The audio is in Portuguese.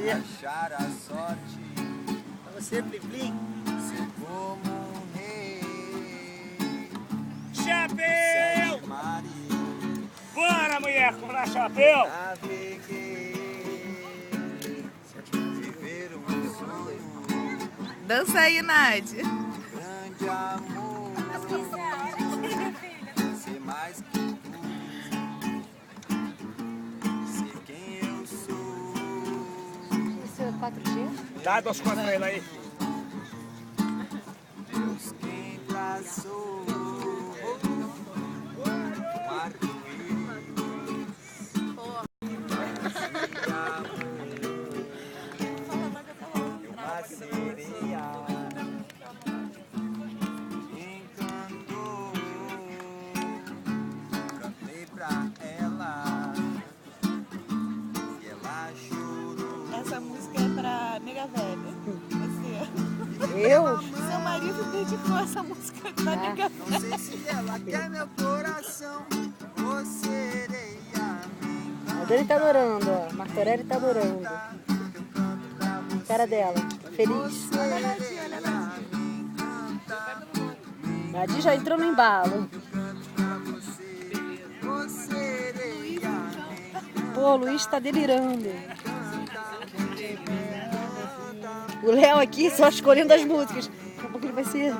você. achar a sorte, Pra você, Plim Plim. ser como um rei. Chapéu! Segue Maria, Bora, mulher, comprar chapéu! naveguei, viver um sonho, Dança aí, Nádia. grande amor, ser mais que tudo, ser quem eu sou. Isso é 4G? Dá 2 contas pra ele aí. Deus quem traçou um arco-íris, e uma sereia encantou. Cantei pra ela e ela chorou. Essa música é pra nega velha. Você. Eu? Seu marido dedicou essa música pra nega velha. Não sei se ela quer meu coração ou sereia. A Dani tá adorando, ó. Martorelli tá adorando. Cara dela, feliz. A Nadia já entrou no embalo. Pô, o Luiz tá delirando. O Léo aqui só escolhendo as músicas. Daqui a pouco ele vai ser